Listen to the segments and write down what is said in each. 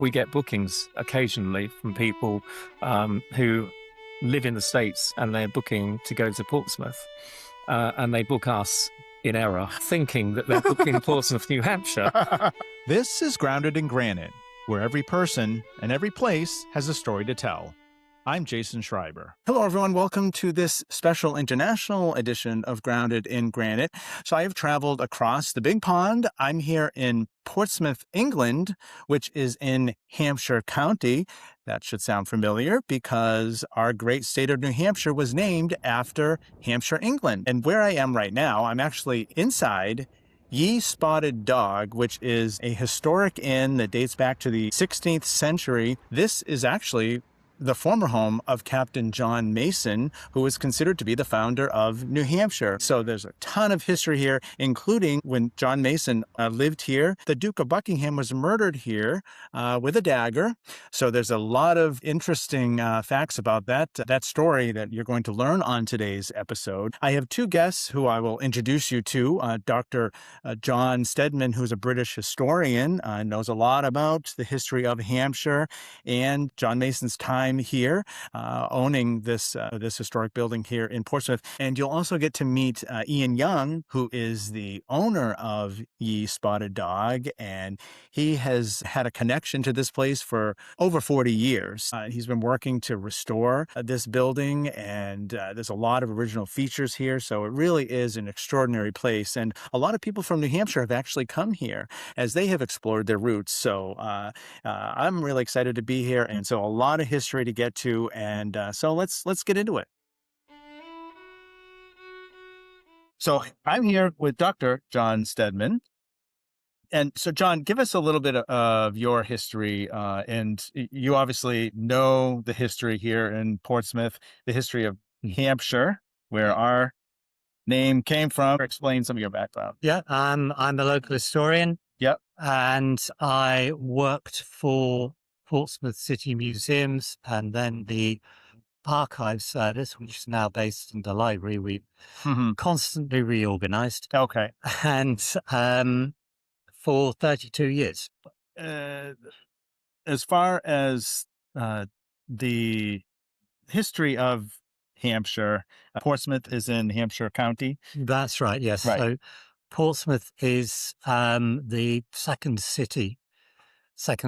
We get bookings occasionally from people who live in the States and they're booking to go to Portsmouth, and they book us in error, thinking that they're booking Portsmouth, New Hampshire. This is Grounded in Granite, where every person and every place has a story to tell. I'm Jason Schreiber. Hello, everyone. Welcome to this special international edition of Grounded in Granite. So I have traveled across the big pond. I'm here in Portsmouth, England, which is in Hampshire County. That should sound familiar because our great state of New Hampshire was named after Hampshire, England. And where I am right now, I'm actually inside Ye Spotted Dogge, which is a historic inn that dates back to the 16th century. This is actually the former home of Captain John Mason, who is considered to be the founder of New Hampshire. So there's a ton of history here, including when John Mason lived here. The Duke of Buckingham was murdered here with a dagger. So there's a lot of interesting facts about that story that you're going to learn on today's episode. I have two guests who I will introduce you to. Dr. John Stedman, who's a British historian, knows a lot about the history of Hampshire and John Mason's time here, owning this historic building here in Portsmouth. And you'll also get to meet Ian Young, who is the owner of Ye Spotted Dogge, and he has had a connection to this place for over 40 years. He's been working to restore this building, and there's a lot of original features here, so it really is an extraordinary place. And a lot of people from New Hampshire have actually come here as they have explored their roots. So I'm really excited to be here, and so a lot of history to get to, and so let's get into it. So I'm here with Dr. John Stedman. And so, John, give us a little bit of your history, and you obviously know the history here in Portsmouth, the history of Hampshire, where our name came from. Explain some of your background. Yeah, I'm a local historian. Yep. And I worked for Portsmouth City Museums and then the Archives Service, which is now based in the library. We've constantly reorganized. Okay. And for 32 years. As far as the history of Hampshire, Portsmouth is in Hampshire County. That's right, yes. Right. So Portsmouth is the second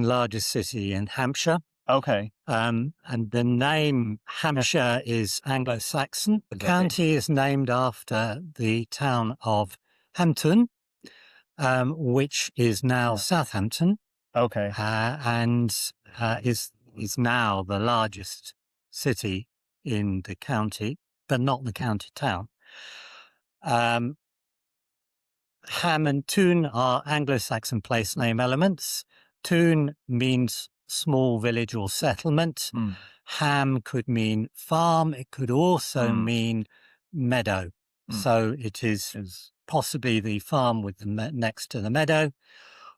largest city in Hampshire. Okay. And the name Hampshire is Anglo-Saxon. The county is named after the town of Hampton, which is now Southampton. Okay. And is now the largest city in the county, but not the county town. Ham and Tune are Anglo-Saxon place name elements. Tune means small village or settlement. Ham could mean farm. It could also mean meadow. So it is possibly the farm with the next to the meadow,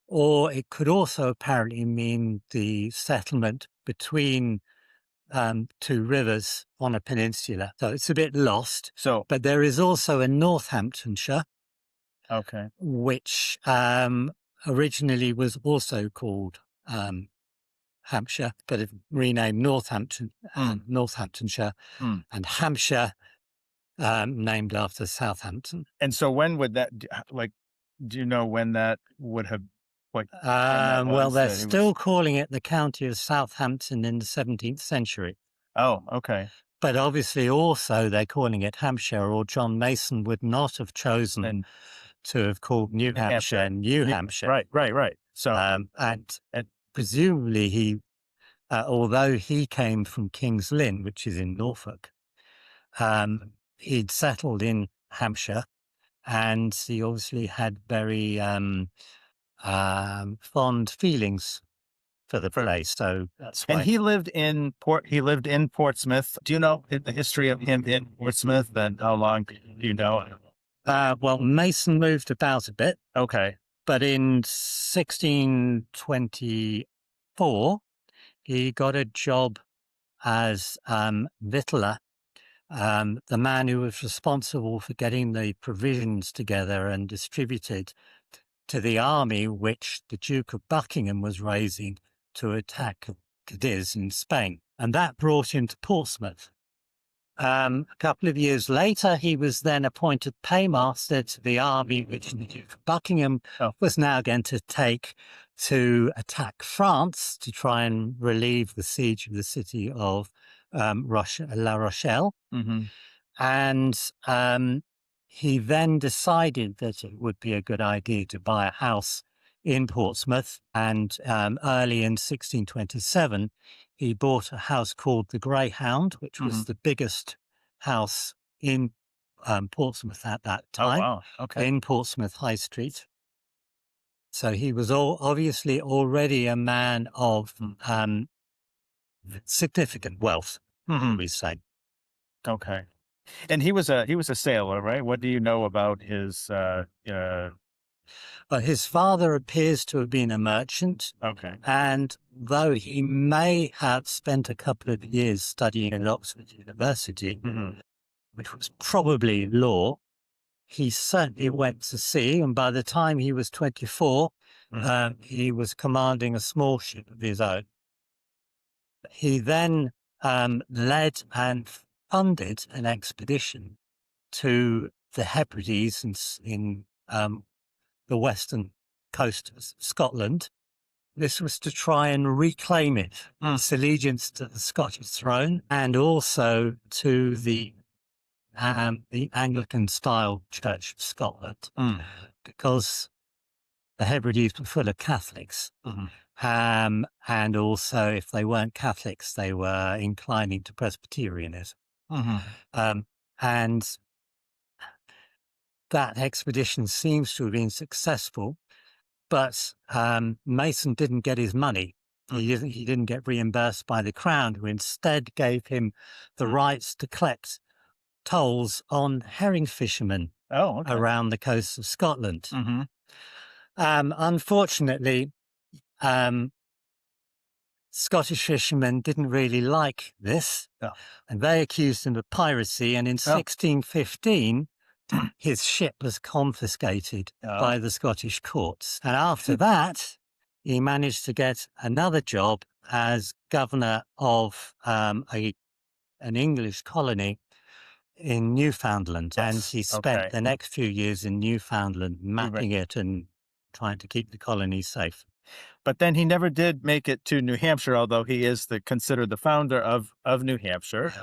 or it could also apparently mean the settlement between two rivers on a peninsula. So it's a bit lost. But there is also a Northamptonshire, okay, which originally was also called Hampshire, but it renamed Northamptonshire, and Hampshire named after Southampton. And so when would that, do you know when that would have, well, they're still calling it the county of Southampton in the 17th century. Oh, okay. But obviously also they're calling it Hampshire, or John Mason would not have chosen to have called New Hampshire New Hampshire. Right. So, and presumably he, although he came from King's Lynn, which is in Norfolk, he'd settled in Hampshire, and he obviously had very fond feelings for the place. So that's why. And he lived in Portsmouth. Do you know the history of him in Portsmouth, and how long do you know? Well, Mason moved about a bit. Okay. But in 1624, he got a job as victualler, the man who was responsible for getting the provisions together and distributed to the army which the Duke of Buckingham was raising to attack Cadiz in Spain, and that brought him to Portsmouth. A couple of years later, he was then appointed paymaster to the army which the Duke of Buckingham was now going to take to attack France to try and relieve the siege of the city of La Rochelle. Mm-hmm. And he then decided that it would be a good idea to buy a house in Portsmouth. And early in 1627, he bought a house called the Greyhound, which was the biggest house in Portsmouth at that time. Oh, wow. Okay. In Portsmouth High Street. So he was obviously already a man of significant wealth, we say. Okay. And he was a sailor, right? What do you know about his His father appears to have been a merchant. Okay. And though he may have spent a couple of years studying at Oxford University, which was probably law, he certainly went to sea. And by the time he was 24, he was commanding a small ship of his own. He then led and funded an expedition to the Hebrides in the western coast of Scotland. This was to try and reclaim its allegiance to the Scottish throne and also to the Anglican-style Church of Scotland, because the Hebrides were full of Catholics. And also, if they weren't Catholics, they were inclining to Presbyterianism. And that expedition seems to have been successful, but Mason didn't get his money. He didn't get reimbursed by the Crown, who instead gave him the rights to collect tolls on herring fishermen around the coast of Scotland. Unfortunately, Scottish fishermen didn't really like this, and they accused him of piracy. And in 1615, his ship was confiscated by the Scottish courts. And after that, he managed to get another job as governor of an English colony in Newfoundland. And he spent the next few years in Newfoundland mapping it and trying to keep the colony safe. But then he never did make it to New Hampshire, although he is considered the founder of New Hampshire.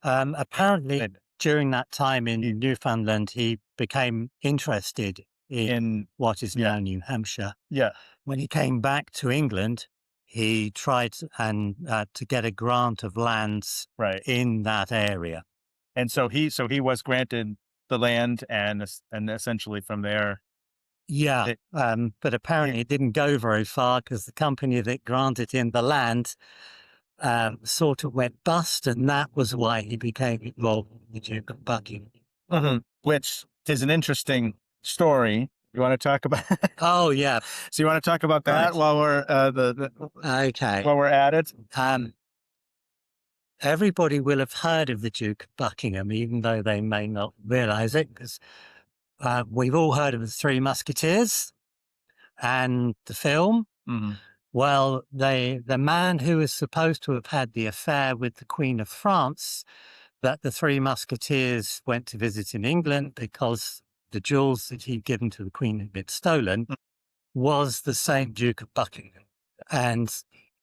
Apparently, during that time in Newfoundland, he became interested in what is now New Hampshire. Yeah. When he came back to England, he tried to get a grant of lands in that area. And so he was granted the land, and essentially from there. Yeah, but apparently it didn't go very far, because the company that granted him the land sort of went bust, and that was why he became involved with the Duke of Buckingham. Which is an interesting story. You want to talk about? Oh, yeah. So you want to talk about that while we're while we're at it? Everybody will have heard of the Duke of Buckingham, even though they may not realize it, because we've all heard of the Three Musketeers and the film. Well, the man who is supposed to have had the affair with the Queen of France, that the Three Musketeers went to visit in England because the jewels that he'd given to the Queen had been stolen, was the same Duke of Buckingham. And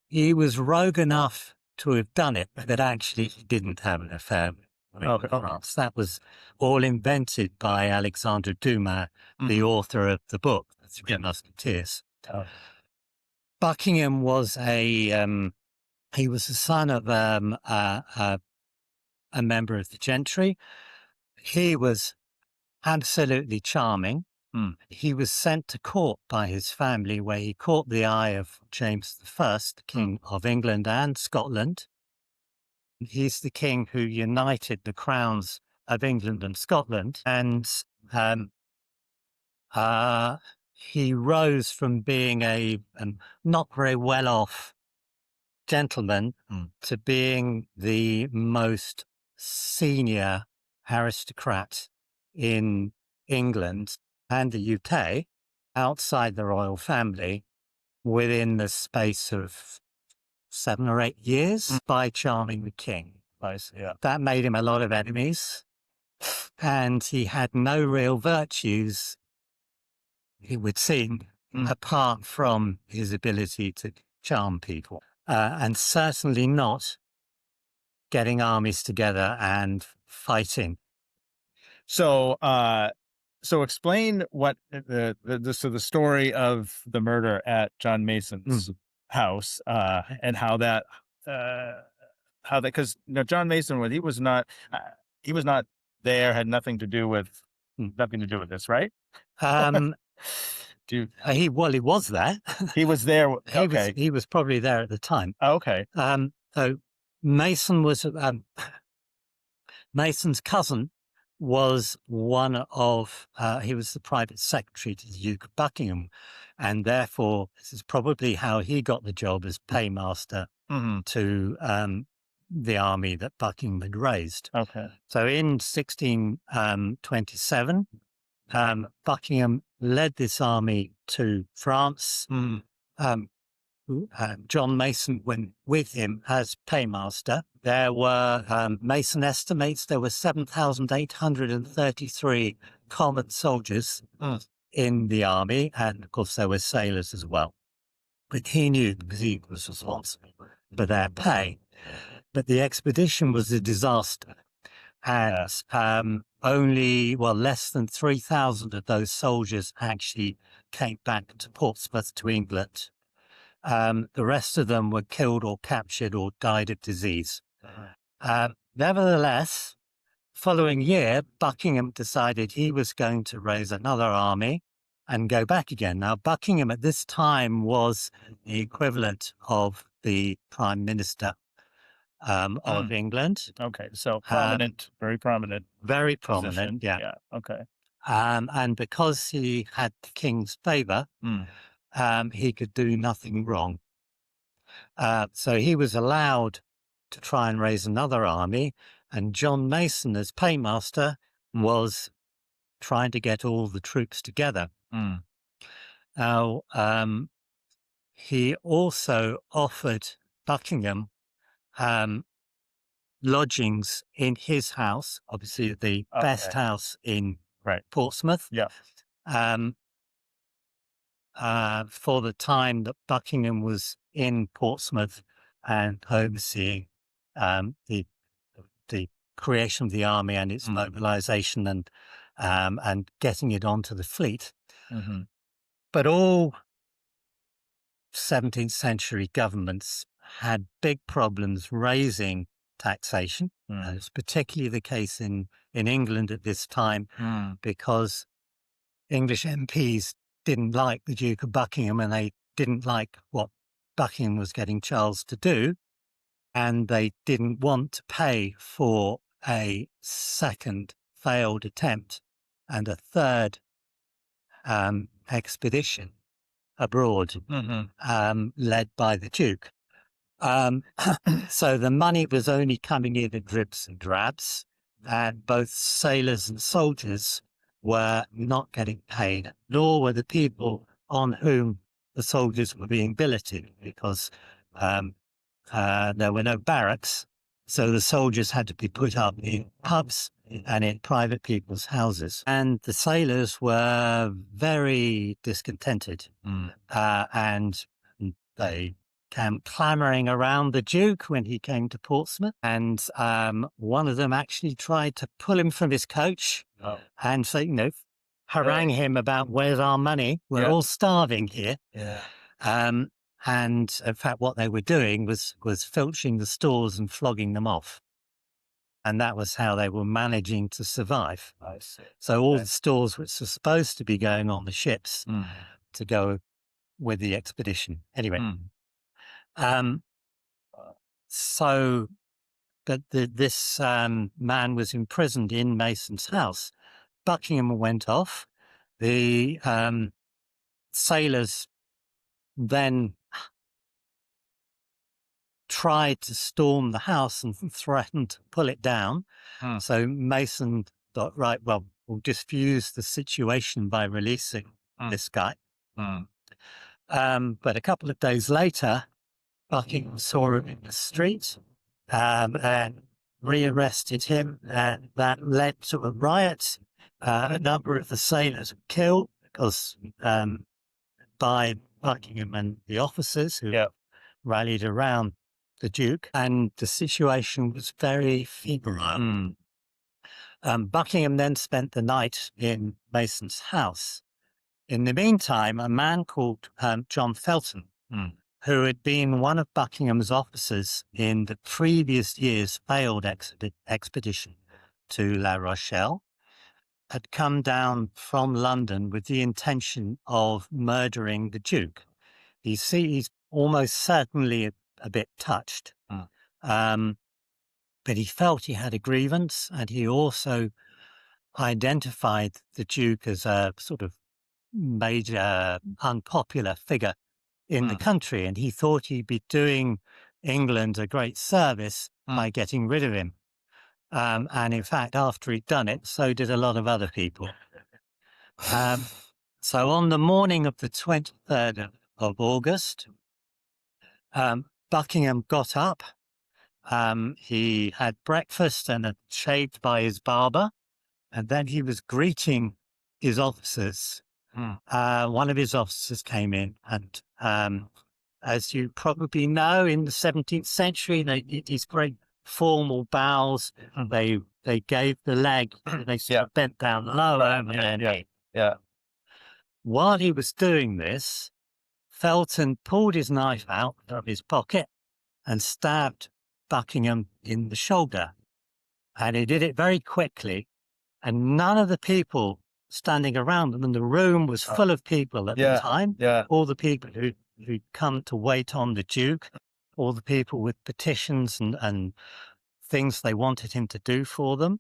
he was rogue enough to have done it, but actually he didn't have an affair with France. That was all invented by Alexandre Dumas, the author of the book, The Three Musketeers. Buckingham was he was the son of a member of the gentry. He was absolutely charming. He was sent to court by his family, where he caught the eye of James I, King of England and Scotland. He's the king who united the crowns of England and Scotland. And he rose from being a not very well-off gentleman to being the most senior aristocrat in England and the UK, outside the royal family, within the space of 7 or 8 years by charming the king. Nice. Yeah. That made him a lot of enemies, and he had no real virtues, it would seem, apart from his ability to charm people, and certainly not getting armies together and fighting. So, so explain what the story of the murder at John Mason's house, and how that because John Mason he was not there, had nothing to do with this, right? He was there. He was there. Okay. He was probably there at the time. Oh, okay. So Mason was Mason's cousin was one of he was the private secretary to the Duke of Buckingham, and therefore this is probably how he got the job as paymaster to the army that Buckingham had raised. Okay. So in 1627, Buckingham led this army to France. John Mason went with him as paymaster. There were, Mason estimates there were 7,833 common soldiers in the army, and of course there were sailors as well. But he knew, because he was responsible for their pay. But the expedition was a disaster, as only, less than 3,000 of those soldiers actually came back to Portsmouth, to England. The rest of them were killed or captured or died of disease. Nevertheless, following year, Buckingham decided he was going to raise another army and go back again. Now, Buckingham at this time was the equivalent of the Prime Minister of England. Okay, so prominent, very prominent. Very prominent, position. Yeah, okay. And because he had the king's favour, he could do nothing wrong. So he was allowed to try and raise another army, and John Mason, as paymaster, was trying to get all the troops together. Now, he also offered Buckingham lodgings in his house, obviously the best house in Portsmouth. Yeah. For the time that Buckingham was in Portsmouth and overseeing the creation of the army and its mobilization and getting it onto the fleet. But all 17th century governments had big problems raising taxation. It's particularly the case in England at this time, because English MPs didn't like the Duke of Buckingham, and they didn't like what Buckingham was getting Charles to do, and they didn't want to pay for a second failed attempt and a third expedition abroad led by the Duke. So the money was only coming in dribs and drabs, and both sailors and soldiers were not getting paid, nor were the people on whom the soldiers were being billeted, because there were no barracks. So the soldiers had to be put up in pubs and in private people's houses. And the sailors were very discontented. And they came clamoring around the Duke when he came to Portsmouth. And one of them actually tried to pull him from his coach and say, harangue him about, where's our money? We're all starving here. And in fact, what they were doing was filching the stores and flogging them off. And that was how they were managing to survive. I see. So all the stores which were supposed to be going on the ships to go with the expedition. Anyway, so but this man was imprisoned in Mason's house. Buckingham went off. The sailors then tried to storm the house and threatened to pull it down. So Mason thought, right, well, we'll diffuse the situation by releasing this guy. But a couple of days later, Buckingham saw him in the street and rearrested him, and that led to a riot. A number of the sailors were killed because by Buckingham and the officers who rallied around the Duke, and the situation was very febrile. Buckingham then spent the night in Mason's house. In the meantime, a man called John Felton, who had been one of Buckingham's officers in the previous year's failed expedition to La Rochelle, had come down from London with the intention of murdering the Duke. He's almost certainly a bit touched, but he felt he had a grievance, and he also identified the Duke as a sort of major unpopular figure in the country, and he thought he'd be doing England a great service by getting rid of him. And in fact, after he'd done it, so did a lot of other people. So on the morning of the 23rd of August, Buckingham got up. He had breakfast and had shaved by his barber, and then he was greeting his officers. One of his officers came in, and as you probably know, in the 17th century, they did these great formal bows. They gave the leg, they sort of bent down lower. While he was doing this, Felton pulled his knife out of his pocket and stabbed Buckingham in the shoulder. And he did it very quickly, and none of the people standing around them, and the room was full of people at the time, all the people who'd come to wait on the Duke, all the people with petitions and things they wanted him to do for them.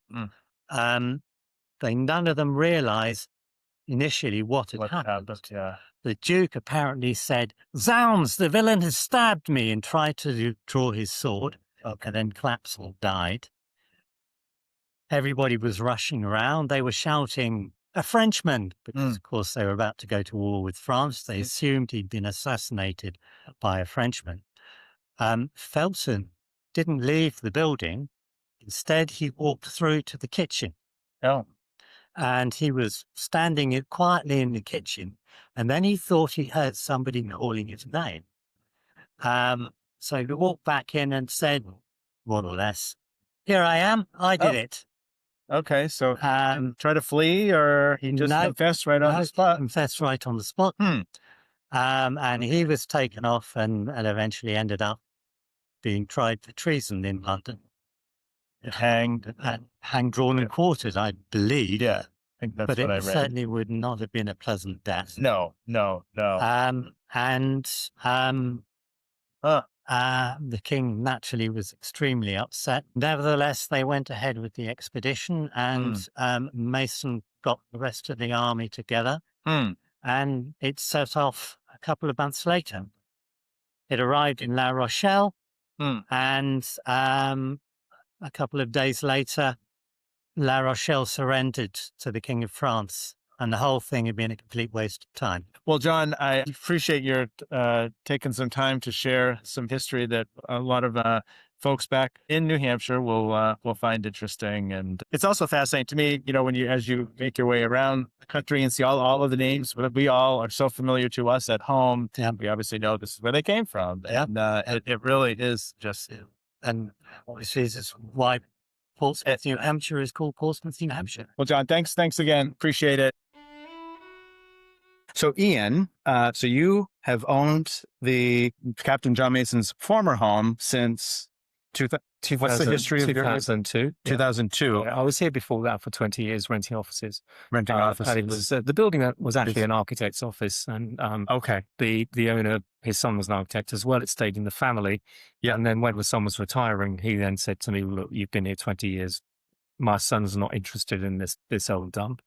None of them realized initially what had happened. The Duke apparently said, "Zounds, the villain has stabbed me," and tried to draw his sword, and then Clapsall died. Everybody was rushing around. They were shouting, "A Frenchman," because of course they were about to go to war with France. They assumed he'd been assassinated by a Frenchman. Felton didn't leave the building. Instead, he walked through to the kitchen. And he was standing quietly in the kitchen, and then he thought he heard somebody calling his name. So he walked back in and said, more or less, "Here I am, I did it." Okay, so try to flee, or he just confessed right on the spot? Confessed right on the spot. And he was taken off and eventually ended up being tried for treason in London. Hanged, drawn, and quartered, I believe. Yeah, I think that's but what I it read. certainly would not have been a pleasant death. No. The king naturally was extremely upset. Nevertheless, they went ahead with the expedition, and Mason got the rest of the army together, and it set off a couple of months later. It arrived in La Rochelle, and a couple of days later, La Rochelle surrendered to the King of France, and the whole thing had been a complete waste of time. Well, John, I appreciate your taking some time to share some history that a lot of folks back in New Hampshire will find interesting. And it's also fascinating to me, as you make your way around the country and see all of the names that we all are so familiar to us at home. We obviously know this is where they came from. And it really is just... And obviously, this is why Portsmouth, New Hampshire is called Portsmouth, New Hampshire. Well, John, thanks again. Appreciate it. So, Ian, so you have owned the Captain John Mason's former home since what's the history of 2002. 2002. I was here before that for 20 years, renting offices. Renting offices. And it was the building that was actually an architect's office, and the owner, his son was an architect as well. It stayed in the family. And then when the son was retiring, he then said to me, "Look, you've been here 20 years. My son's not interested in this old dump.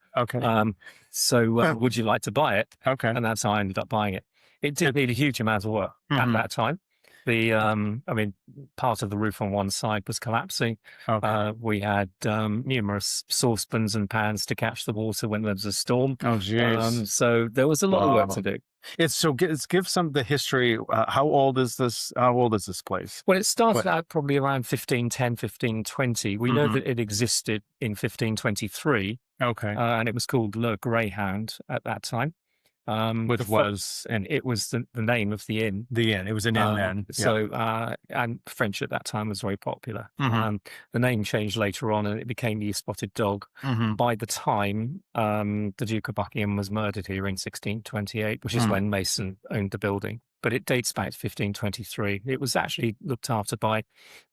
So would you like to buy it?" And that's how I ended up buying it. It did need a huge amount of work at that time. I mean, part of the roof on one side was collapsing. Okay. We had numerous saucepans and pans to catch the water when there was a storm. Oh, jeez. So there was a lot of work to do. Give some of the history. How old is this? How old is this place? Well, it started out probably around 1510, 1520. We know Mhm. that it existed in 1523, Okay. and it was called Le Greyhound at that time. Which was and it was the name of the inn. the inn. It was an inn then. And French at that time was very popular. Mhm. The name changed later on, and it became Ye Spotted Dogge. Mhm. By the time the Duke of Buckingham was murdered here in 1628, which is when Mason owned the building, but it dates back to 1523. It was actually looked after by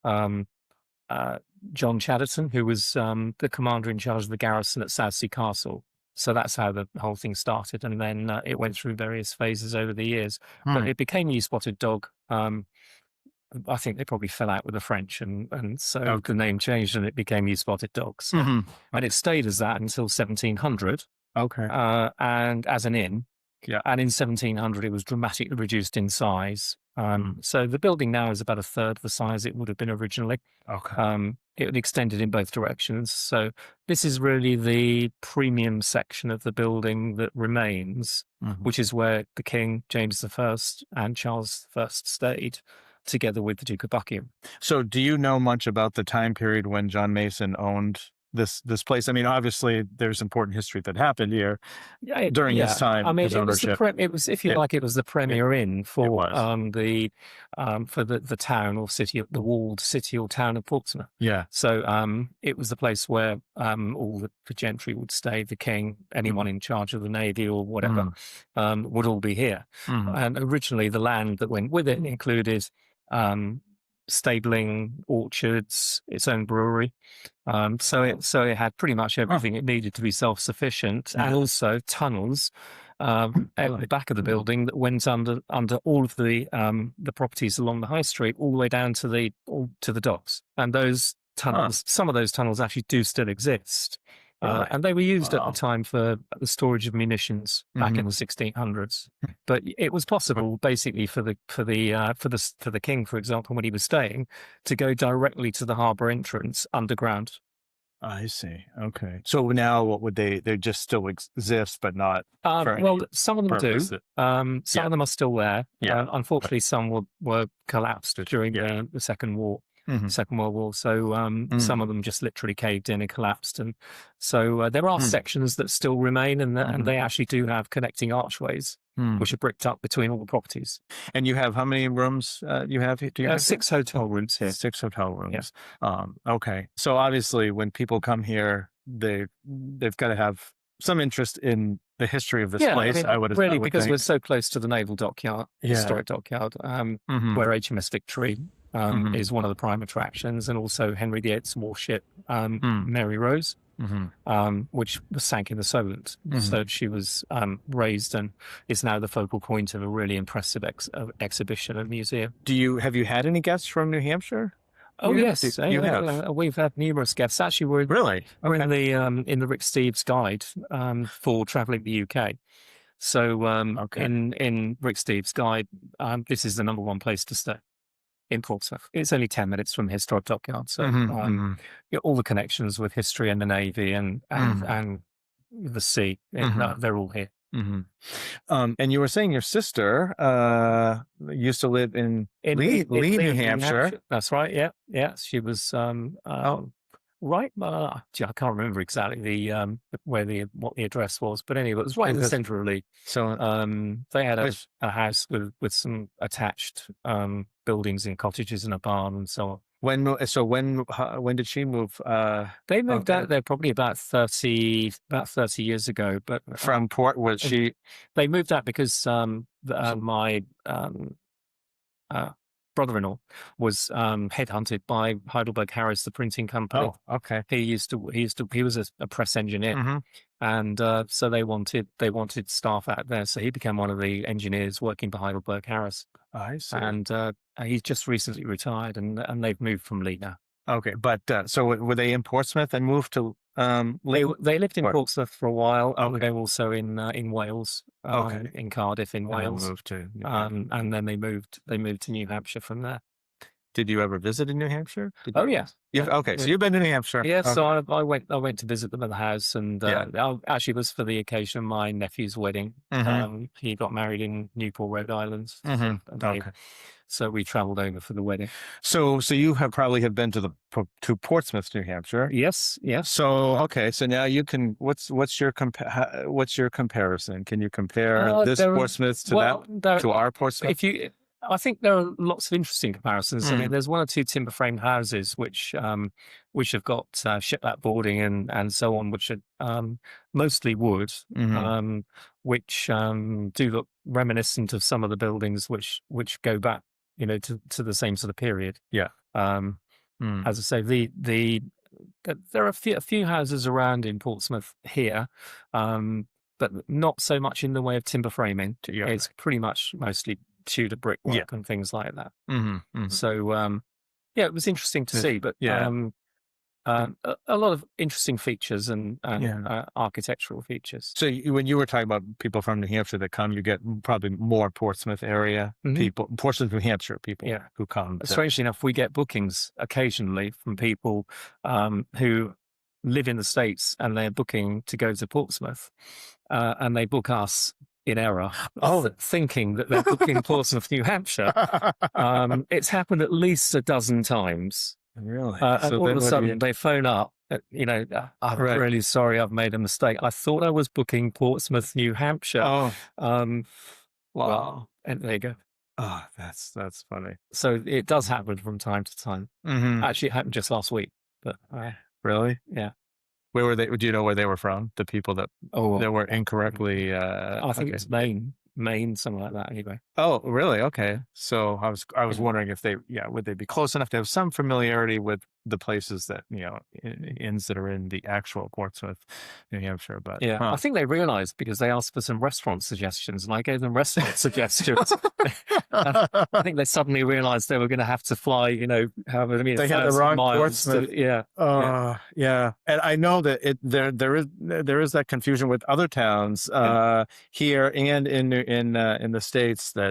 John Chatterton, who was the commander in charge of the garrison at Southsea Castle. So that's how the whole thing started, and then it went through various phases over the years. But it became Ye Spotted Dogge. I think they probably fell out with the French, and so the name changed, and it became Ye Spotted Dogge. So, and it stayed as that until 1700. Okay. And as an inn. Yeah. And in 1700, it was dramatically reduced in size. So the building now is about a third the size it would have been originally. Okay. It extended in both directions. So this is really the premium section of the building that remains, which is where the King, James I, and Charles I stayed, together with the Duke of Buckingham. So do you know much about the time period when John Mason owned this place? I mean, obviously there's important history that happened here during his time. I mean, his ownership. it was, if you like, it was the premier inn for the town or city, the walled city or town of Portsmouth. Yeah. So it was the place where all the gentry would stay. The king, anyone in charge of the navy or whatever, would all be here. And originally, the land that went with it included stabling, orchards, its own brewery. So it had pretty much everything it needed to be self-sufficient, and also tunnels at the back of the building that went under all of the properties along the high street, all the way down to the docks. And those tunnels, some of those tunnels actually do still exist. And they were used at the time for the storage of munitions back in the 1600s. But it was possible, basically, for the king, for example, when he was staying, to go directly to the harbour entrance underground. I see. Okay. So now, what would they just still exist, but not? Well, some of them do. purpose Some of them are still there. Yeah. Unfortunately, some were collapsed during the Second World War. So some of them just literally caved in and collapsed. And so there are sections that still remain, and they actually do have connecting archways, which are bricked up between all the properties. And you have how many rooms you have? Do you have 6 hotel rooms here. 6 hotel rooms. Yeah. Okay. So obviously when people come here, they've got to have some interest in the history of this place. I would because think. we're so close to the naval dockyard, historic dockyard, where HMS Victory is one of the prime attractions, and also Henry VIII's warship, Mary Rose, which was sank in the Solent. So she was raised and is now the focal point of a really impressive exhibition and museum. Have you had any guests from New Hampshire? Oh yes, you have. We've had numerous guests. Actually, we're in the Rick Steves guide for travelling the UK. So in Rick Steves guide, this is the number one place to stay in Portsmouth. It's only 10 minutes from the historic dockyard, so all the connections with history and the navy and the sea, they're all here. And you were saying your sister used to live in Lee, New Hampshire. That's right. Yeah. She was right. I can't remember exactly what the address was, but anyway, it was right in the centre of Lee. So they had a house with some attached buildings and cottages and a barn and so on. When did she move? They moved out there probably about 30 years ago. But from Port, was she? They moved out because my brother-in-law was headhunted by Heidelberg Harris, the printing company. Oh, okay. He was a press engineer, and so they wanted staff out there. So he became one of the engineers working for Heidelberg Harris. I see. And he's just recently retired, and they've moved from Lee now. Okay, but so were they in Portsmouth and moved to They lived in Or- Portsmouth for a while. Okay. They were also in Wales, Okay. in Cardiff, in and Wales, moved to New Hampshire. and then they moved to New Hampshire from there. Did you ever visit in New Hampshire? Oh yeah, Okay, so you've been to New Hampshire. yeah. Okay. So I went to visit them at the house, and Yeah. actually it was for the occasion of my nephew's wedding. Mhm. He got married in Newport, Rhode Island. Mhm. Okay. So we travelled over for the wedding. So you probably have been to Portsmouth, New Hampshire. Yes, yes. So okay, so now you can. What's your comparison? Can you compare this Portsmouth to to our Portsmouth? I think there are lots of interesting comparisons. I mean, there's one or two timber framed houses which have got shiplap boarding and so on, which are mostly wood, which do look reminiscent of some of the buildings which go back, to the same sort of period. Yeah. As I say, there are a few houses around in Portsmouth here, but not so much in the way of timber framing. Yeah. It's pretty much mostly Tudor brickwork and things like that. So, it was interesting to see, but a lot of interesting features and architectural features. So when you were talking about people from New Hampshire that come, you get probably more Portsmouth area people, Portsmouth, New Hampshire people who come. Strangely enough, we get bookings occasionally from people who live in the States and they're booking to go to Portsmouth, and they book us in error, thinking that they're booking Portsmouth, New Hampshire. It's happened at least a dozen times. Really? And all of a sudden they phone up, I'm really sorry, I've made a mistake. I thought I was booking Portsmouth, New Hampshire. Oh, wow. Well, And there you go. Oh, that's funny. So it does happen from time to time. Actually, it happened just last week. But really? Yeah. Where were they? Do you know where they were from? The people that were incorrectly. I think it's Maine, something like that. Anyway. Oh, really? Okay. So I was wondering if would they be close enough to have some familiarity with the places that inns that are in the actual Portsmouth, New Hampshire? But I think they realized because they asked for some restaurant suggestions, and I gave them restaurant suggestions. I think they suddenly realized they were going to have to fly, however many they had the wrong miles. Portsmouth. Yeah. And I know that there is that confusion with other towns here and in the States that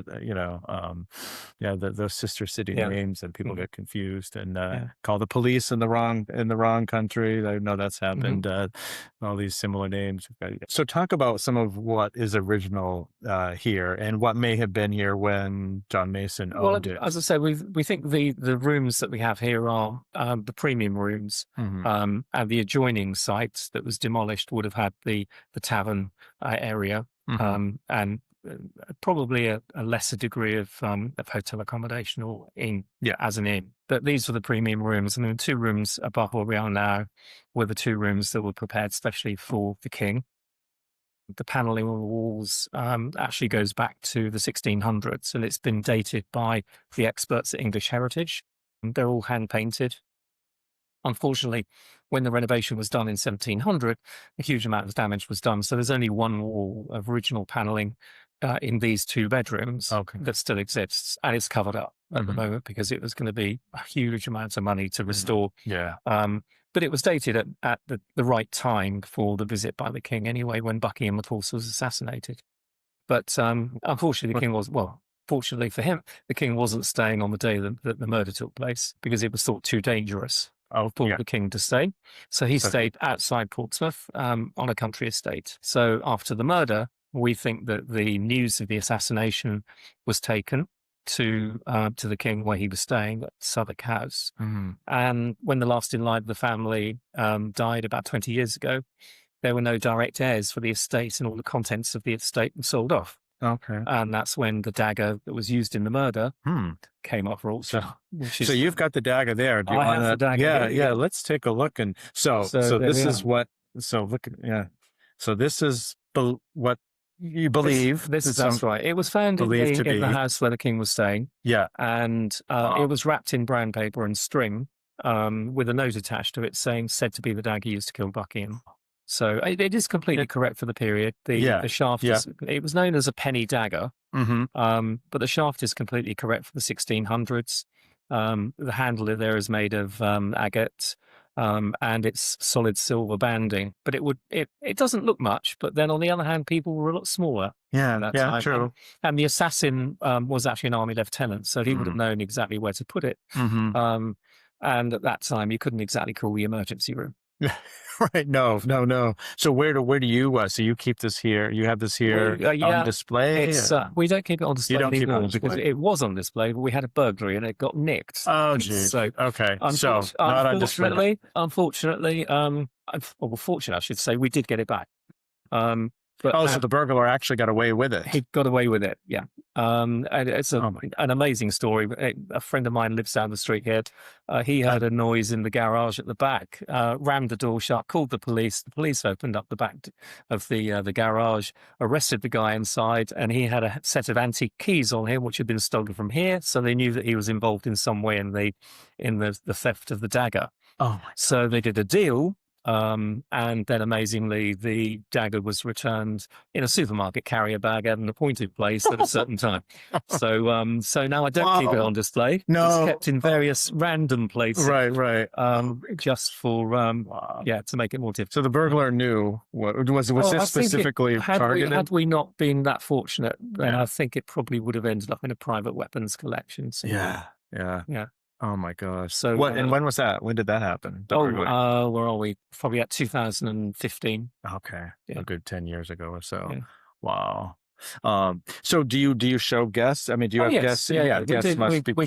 those sister city names, and people get confused and call the police in the wrong country. I know that's happened. All these similar names. So talk about some of what is original here and what may have been here when John Mason owned it. As I said, we think the rooms that we have here are the premium rooms, and the adjoining site that was demolished would have had the tavern area, and probably a lesser degree of hotel accommodation or as an inn. But these were the premium rooms, and there were two rooms above where we are now were the two rooms that were prepared specially for the king. The panelling on the walls actually goes back to the 1600s, and it's been dated by the experts at English Heritage. They're all hand painted. Unfortunately, when the renovation was done in 1700, a huge amount of damage was done. So there's only one wall of original panelling in these two bedrooms that still exists, and it's covered up at the moment because it was going to be a huge amount of money to restore. But it was dated at the right time for the visit by the king anyway, when Buckingham, of course, was assassinated. But unfortunately, the king was, fortunately for him, the king wasn't staying on the day that the murder took place because it was thought too dangerous for the king to stay. So he stayed outside Portsmouth on a country estate. So after the murder, we think that the news of the assassination was taken to the king where he was staying at Southwark House. And when the last in line of the family died about 20 years ago, there were no direct heirs for the estate, and all the contents of the estate were sold off. And that's when the dagger that was used in the murder came up for auction. So you've got the dagger there. Do you I have the dagger. Yeah. Let's take a look. And so this is what. So look. So this is what you believe. That's right. It was found in the house where the king was staying. Yeah. And it was wrapped in brown paper and string with a note attached to it said to be the dagger used to kill Buckingham. So it is completely correct for the period. The shaft, it was known as a penny dagger, but the shaft is completely correct for the 1600s. The handle there is made of agate, and it's solid silver banding. But it doesn't look much. But then on the other hand, people were a lot smaller at that time. True. And the assassin was actually an army lieutenant, so he would have known exactly where to put it. And at that time, you couldn't exactly call the emergency room. Right. No. So where do you, so you keep this here, you have this here on display? We don't keep it on display anymore because it was on display, but we had a burglary and it got nicked. Oh, geez. So, okay. So not on display. Unfortunately, fortunately, I should say, we did get it back. But, so the burglar actually got away with it. He got away with it, yeah. And it's an amazing story. A friend of mine lives down the street here. He heard a noise in the garage at the back, rammed the door shut, called the police. The police opened up the back of the garage, arrested the guy inside, and he had a set of antique keys on him, which had been stolen from here. So they knew that he was involved in some way in the theft of the dagger. So they did a deal. And then amazingly, the dagger was returned in a supermarket carrier bag at an appointed place at a certain time. So now I don't keep it on display. No. It's kept in various random places. Right. Just for, to make it more difficult. So the burglar knew was this specifically targeted? Had we not been that fortunate, then I think it probably would have ended up in a private weapons collection. Yeah. Oh my gosh. So and when was that? When did that happen? Where are we? Probably at 2015. Okay. Yeah. A good 10 years ago or so. Yeah. Wow. So do you show guests? I mean, do you have guests? Yeah. We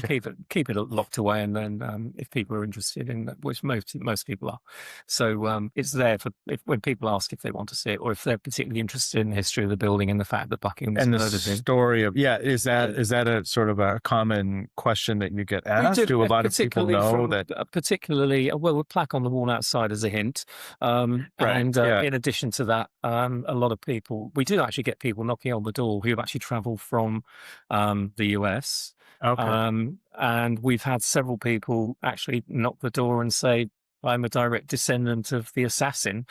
keep it locked away, and then if people are interested in that, which most people are, so it's there for when people ask if they want to see it, or if they're particularly interested in the history of the building and the fact that Buckingham was murdered. The story of is that a sort of a common question that you get asked? Do a lot of people know that? Particularly, the plaque on the wall outside is a hint, and in addition to that, a lot of people, we do actually get people knocking on the door who have actually traveled from the US. And we've had several people actually knock the door and say, I'm a direct descendant of the assassin.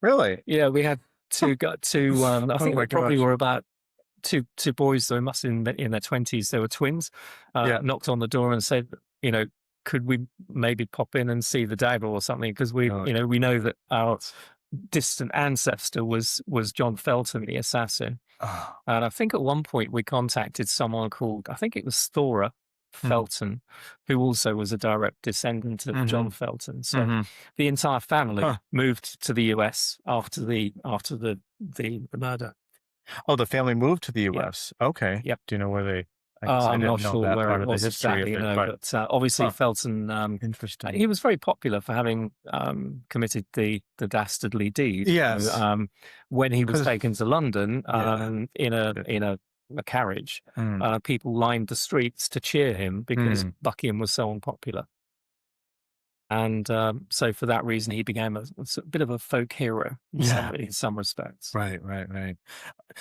Really? Yeah, we had two I think they probably were about two boys, they must have been in their 20s, they were twins, knocked on the door and said, could we maybe pop in and see the dagger or something? Because we know that our distant ancestor was John Felton, the assassin. And I think at one point we contacted someone called, I think it was Thora Felton, who also was a direct descendant of John Felton. So the entire family moved to the US after the murder. Oh, the family moved to the US. Yeah. Okay. Yep. Do you know where they? I'm not sure where it was exactly, but obviously Felton, interesting. He was very popular for having committed the dastardly deed. Yes. When he was taken to London in a carriage, people lined the streets to cheer him because Buckingham was so unpopular. And so for that reason, he became a bit of a folk hero in some respects. Right.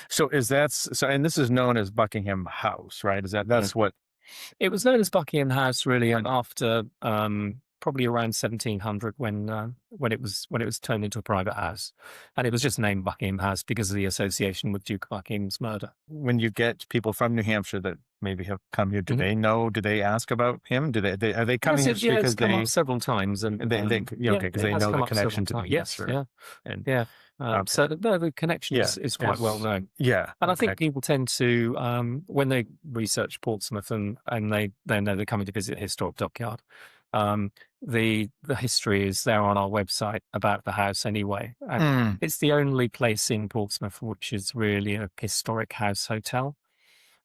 So and this is known as Buckingham House, right? That's what it was known as Buckingham House really after probably around 1700 when it was turned into a private house, and it was just named Buckingham House because of the association with Duke of Buckingham's murder. When you get people from New Hampshire that maybe have come here, do they know? Do they ask about him? Are they coming here because it's come up several times, and because they know the connection to the history. So the connection is quite well known. Yeah, and I think people tend to when they research Portsmouth and they know they're coming to visit a historic dockyard. The history is there on our website about the house anyway. And it's the only place in Portsmouth which is really a historic house hotel.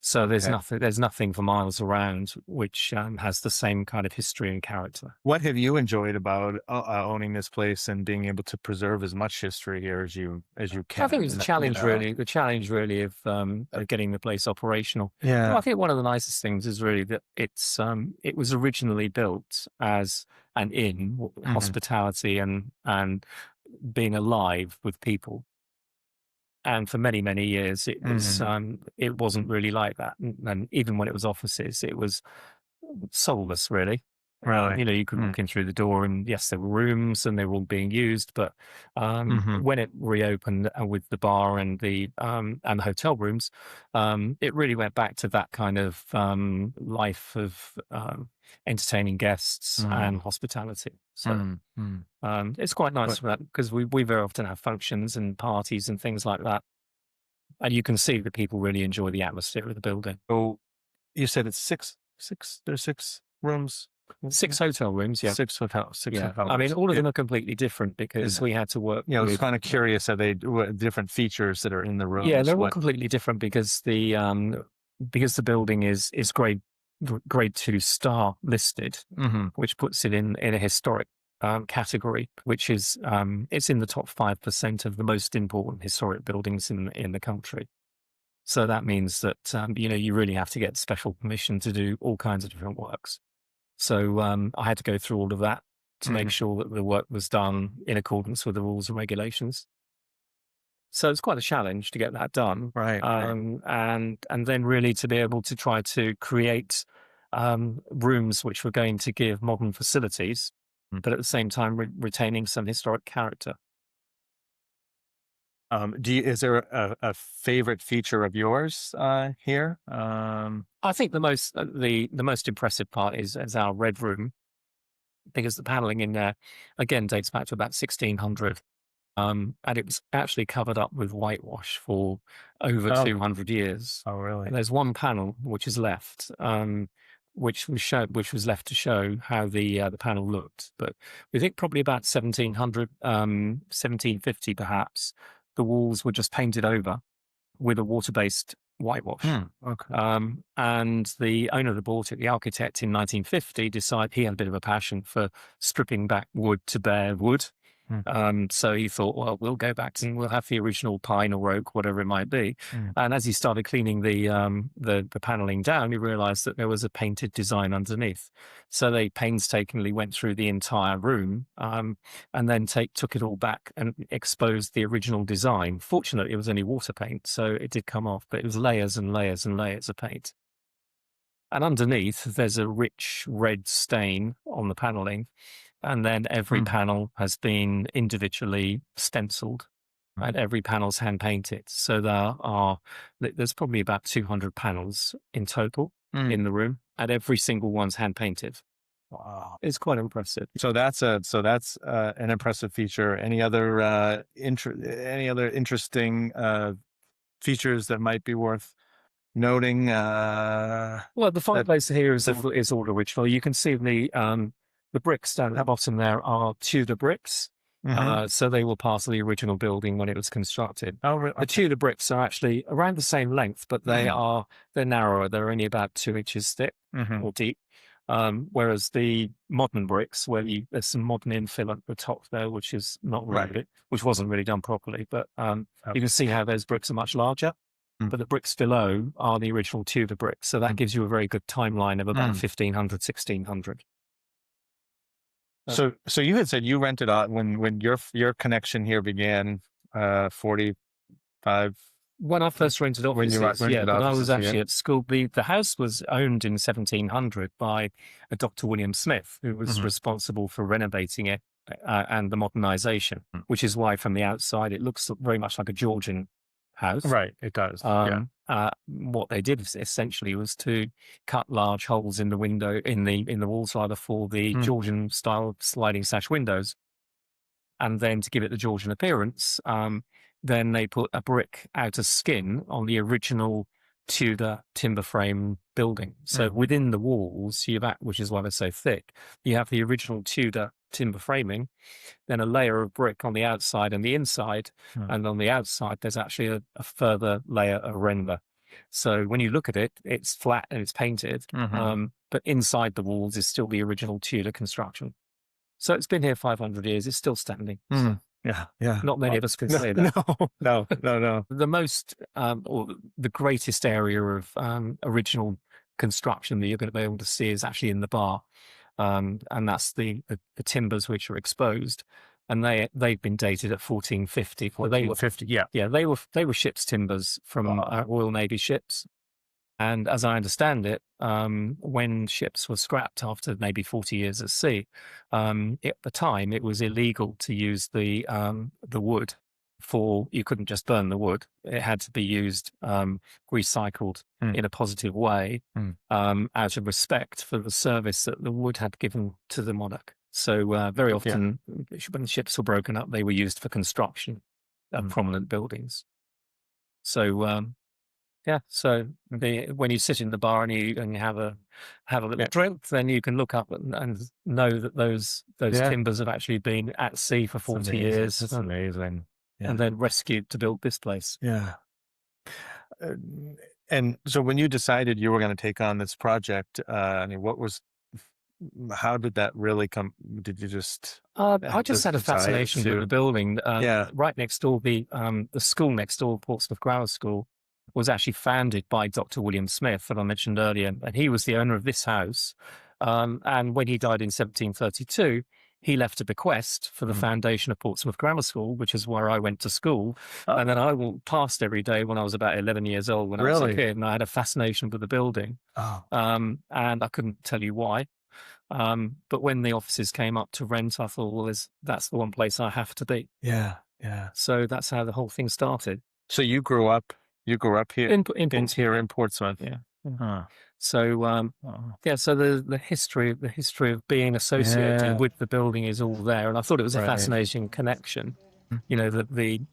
So there's nothing for miles around which has the same kind of history and character. What have you enjoyed about owning this place and being able to preserve as much history here as you can? I think it's a challenge, really. The challenge, really, of getting the place operational. Yeah, well, I think one of the nicest things is really that it was originally built as an inn, hospitality and being alive with people. And for many, many years, it was it wasn't really like that. And even when it was offices, it was soulless, really. Really? You know, you could walk in through the door, and yes, there were rooms, and they were all being used. But when it reopened with the bar and the hotel rooms, it really went back to that kind of life of entertaining guests and hospitality. So it's quite nice for that, because we very often have functions and parties and things like that, and you can see that people really enjoy the atmosphere of the building. So you said it's there's 6 rooms? 6 hotel rooms, yeah. 6 hotels. I mean, rooms. all of them are completely different, because we had to work. I was with, kind of curious, are they different features that are in the rooms? yeah, they're all completely different, because the building is grade 2 star listed, which puts it in a historic category, which is it's in the top 5% of the most important historic buildings in the country. So that means that you know, you really have to get special permission to do all kinds of different works. So I had to go through all of that to make sure that the work was done in accordance with the rules and regulations. So it's quite a challenge to get that done, Right. and then really to be able to try to create rooms which were going to give modern facilities, but at the same time retaining some historic character. Is there a favorite feature of yours here? I think the most impressive part is our red room, because the paneling in there again dates back to about 1600. And it was actually covered up with whitewash for over 200 years. Oh, really? And there's one panel which is left, which was left to show how the panel looked. But we think probably about 1700, 1750 perhaps, the walls were just painted over with a water-based whitewash. Okay. And the owner that bought it, the architect in 1950, decided he had a bit of a passion for stripping back wood to bare wood. So he thought, well, we'll go back and we'll have the original pine or oak, whatever it might be. And as he started cleaning the paneling down, he realized that there was a painted design underneath. So they painstakingly went through the entire room, and then took it all back and exposed the original design. Fortunately, it was only water paint, so it did come off, but it was layers and layers and layers of paint. And underneath, there's a rich red stain on the paneling. And then every panel has been individually stenciled, and every panel's hand painted. So there's probably about 200 panels in total in the room, and every single one's hand painted. Wow, it's quite impressive. So that's an impressive feature. Any other interesting features that might be worth noting? Well, the fireplace here is all original. You can see the bricks down at the bottom there are Tudor bricks. So they were part of the original building when it was constructed. Oh, really? The Tudor bricks are actually around the same length, but they're narrower. They're only about 2 inches thick or deep. Whereas the modern bricks, there's some modern infill at the top there, which is not really, which wasn't really done properly. But you can see how those bricks are much larger. But the bricks below are the original Tudor bricks. So that gives you a very good timeline of about 1500, 1600. So you had said you rented out when your connection here began, 45. When I first rented offices, when I was actually at school. The house was owned in 1700 by a Dr. William Smith, who was responsible for renovating it and the modernization, which is why from the outside it looks very much like a Georgian house. Right, it does. What they did essentially was to cut large holes in the window, in the walls rather, for the Georgian style sliding sash windows, and then to give it the Georgian appearance, then they put a brick outer skin on the original Tudor timber frame building. So within the walls, which is why they're so thick, you have the original Tudor timber framing, then a layer of brick on the outside and the inside, and on the outside there's actually a further layer of render. So when you look at it, it's flat and it's painted, but inside the walls is still the original Tudor construction. So it's been here 500 years. It's still standing. Yeah. Not many of us can say that. No. The most, or the greatest area of original construction that you're going to be able to see is actually in the bar, and that's the timbers which are exposed, and they've been dated at 1450. 1450, yeah. They were ships' timbers from Royal Navy ships. And as I understand it, when ships were scrapped after maybe 40 years at sea, at the time it was illegal to use the wood you couldn't just burn the wood. It had to be used, recycled in a positive way, out of respect for the service that the wood had given to the monarch. So very often when ships were broken up, they were used for construction of prominent buildings. So so when you sit in the bar and you have a little drink, then you can look up and know that those timbers have actually been at sea for 40 years. That's amazing. Yeah. And then rescued to build this place. Yeah. And so when you decided you were going to take on this project, I mean, how did that really come? Did you just? I just had a fascination with the building. Right next door, the school next door, Portsmouth Grammar School, was actually founded by Dr. William Smith, that I mentioned earlier, and he was the owner of this house. And when he died in 1732, he left a bequest for the foundation of Portsmouth Grammar School, which is where I went to school. And then I walked past every day when I was about 11 years old, when I was a kid, and I had a fascination with the building. And I couldn't tell you why. But when the offices came up to rent, I thought, well, that's the one place I have to be. Yeah, yeah. So that's how the whole thing started. So you grew up here in Portsmouth. Here in Portsmouth. Yeah. Huh. So so the history of being associated with the building is all there, and I thought it was a fascinating connection. You know, that the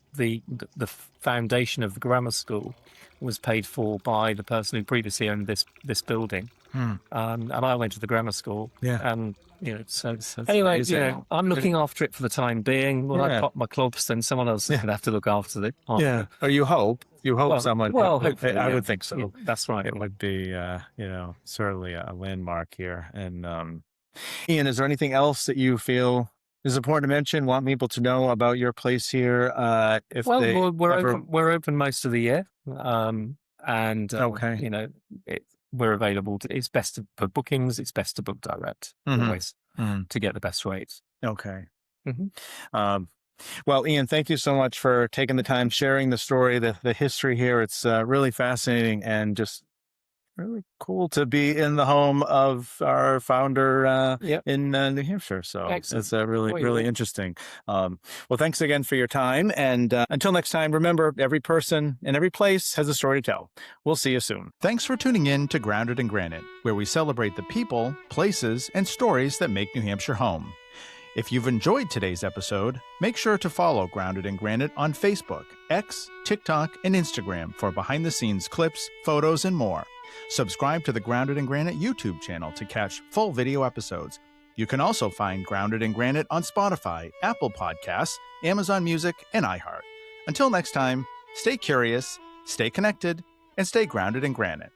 foundation of the grammar school was paid for by the person who previously owned this building. And I went to the grammar school. And so anyway, I'm looking after it for the time being. When I pop my clubs, then someone else is going to have to look after it. Or you hope someone. Well, hopefully, I would think so. Yeah, that's right. It would be, certainly a landmark here. And Ian, is there anything else that you feel is important to mention? Want people to know about your place here? We're open most of the year, we're available. It's best for bookings. It's best to book direct always to get the best rates. Okay. Well, Ian, thank you so much for taking the time, sharing the story, the history here. It's really fascinating and just really cool to be in the home of our founder in New Hampshire. So it's really interesting. Well, thanks again for your time. And until next time, remember, every person and every place has a story to tell. We'll see you soon. Thanks for tuning in to Grounded in Granite, where we celebrate the people, places, and stories that make New Hampshire home. If you've enjoyed today's episode, make sure to follow Grounded in Granite on Facebook, X, TikTok, and Instagram for behind-the-scenes clips, photos, and more. Subscribe to the Grounded in Granite YouTube channel to catch full video episodes. You can also find Grounded in Granite on Spotify, Apple Podcasts, Amazon Music, and iHeart. Until next time, stay curious, stay connected, and stay grounded in granite.